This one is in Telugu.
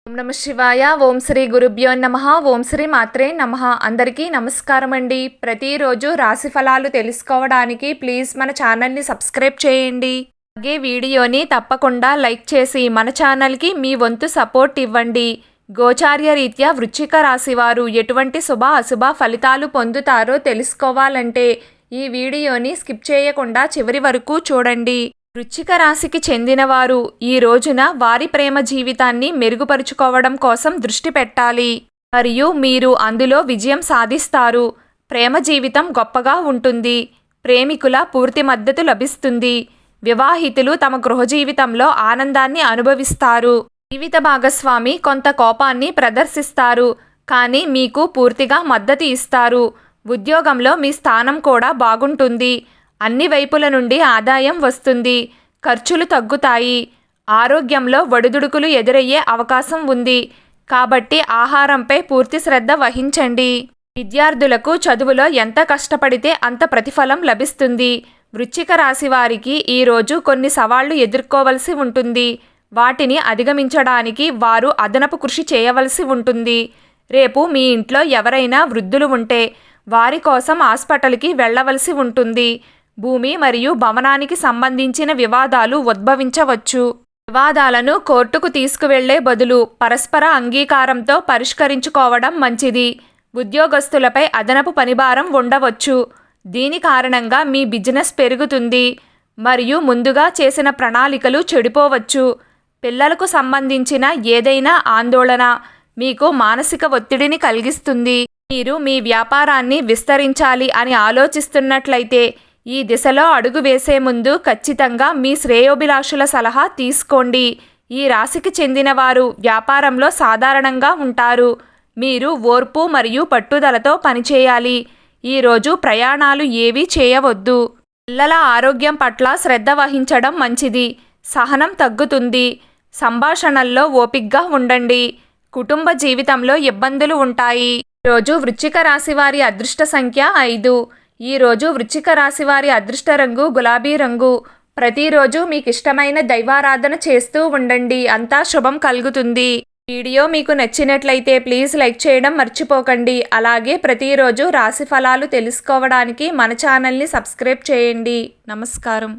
ఓం నమ శివాయ. ఓం శ్రీ గురుభ్యో నమః. ఓం శ్రీ మాత్రే నమః. అందరికీ నమస్కారం అండి. ప్రతిరోజు రాశి ఫలాలు తెలుసుకోవడానికి ప్లీజ్ మన ఛానల్ని సబ్స్క్రైబ్ చేయండి. అలాగే వీడియోని తప్పకుండా లైక్ చేసి మన ఛానల్కి మీ వంతు సపోర్ట్ ఇవ్వండి. గోచార్య రీత్యా వృశ్చిక రాశి వారు ఎటువంటి శుభ అశుభ ఫలితాలు పొందుతారో తెలుసుకోవాలంటే ఈ వీడియోని స్కిప్ చేయకుండా చివరి వరకు చూడండి. వృశ్చిక రాశికి చెందినవారు ఈ రోజున వారి ప్రేమ జీవితాన్ని మెరుగుపరుచుకోవడం కోసం దృష్టి పెట్టాలి మరియు మీరు అందులో విజయం సాధిస్తారు. ప్రేమ జీవితం గొప్పగా ఉంటుంది. ప్రేమికుల పూర్తి మద్దతు లభిస్తుంది. వివాహితులు తమ గృహ జీవితంలో ఆనందాన్ని అనుభవిస్తారు. జీవిత భాగస్వామి కొంత కోపాన్ని ప్రదర్శిస్తారు, కానీ మీకు పూర్తిగా మద్దతు ఇస్తారు. ఉద్యోగంలో మీ స్థానం కూడా బాగుంటుంది. అన్ని వైపుల నుండి ఆదాయం వస్తుంది. ఖర్చులు తగ్గుతాయి. ఆరోగ్యంలో ఒడిదుడుకులు ఎదురయ్యే అవకాశం ఉంది, కాబట్టి ఆహారంపై పూర్తి శ్రద్ధ వహించండి. విద్యార్థులకు చదువులో ఎంత కష్టపడితే అంత ప్రతిఫలం లభిస్తుంది. వృశ్చిక రాశి వారికి ఈరోజు కొన్ని సవాళ్లు ఎదుర్కోవలసి ఉంటుంది. వాటిని అధిగమించడానికి వారు అదనపు కృషి చేయవలసి ఉంటుంది. రేపు మీ ఇంట్లో ఎవరైనా వృద్ధులు ఉంటే వారి కోసం హాస్పిటల్కి వెళ్ళవలసి ఉంటుంది. భూమి మరియు భవనానికి సంబంధించిన వివాదాలు ఉద్భవించవచ్చు. వివాదాలను కోర్టుకు తీసుకువెళ్లే బదులు పరస్పర అంగీకారంతో పరిష్కరించుకోవడం మంచిది. ఉద్యోగస్తులపై అదనపు పనిభారం ఉండవచ్చు. దీని కారణంగా మీ బిజినెస్ పెరుగుతుంది మరియు ముందుగా చేసిన ప్రణాళికలు చెడిపోవచ్చు. పిల్లలకు సంబంధించిన ఏదైనా ఆందోళన మీకు మానసిక ఒత్తిడిని కలిగిస్తుంది. మీరు మీ వ్యాపారాన్ని విస్తరించాలి అని ఆలోచిస్తున్నట్లయితే ఈ దిశలో అడుగు వేసే ముందు ఖచ్చితంగా మీ శ్రేయోభిలాషుల సలహా తీసుకోండి. ఈ రాశికి చెందిన వారు వ్యాపారంలో సాధారణంగా ఉంటారు. మీరు ఓర్పు మరియు పట్టుదలతో పనిచేయాలి. ఈరోజు ప్రయాణాలు ఏవీ చేయవద్దు. పిల్లల ఆరోగ్యం పట్ల శ్రద్ధ వహించడం మంచిది. సహనం తగ్గుతుంది. సంభాషణల్లో ఓపికగా ఉండండి. కుటుంబ జీవితంలో ఇబ్బందులు ఉంటాయి. ఈరోజు వృశ్చిక రాశి వారి అదృష్ట సంఖ్య 5. ఈరోజు వృశ్చిక రాశి వారి అదృష్ట రంగు గులాబీ రంగు. ప్రతిరోజు మీకు ఇష్టమైన దైవారాధన చేస్తూ ఉండండి. అంతా శుభం కలుగుతుంది. వీడియో మీకు నచ్చినట్లయితే ప్లీజ్ లైక్ చేయడం మర్చిపోకండి. అలాగే ప్రతిరోజు రాశి ఫలాలు తెలుసుకోవడానికి మన ఛానల్ని సబ్స్క్రైబ్ చేయండి. నమస్కారం.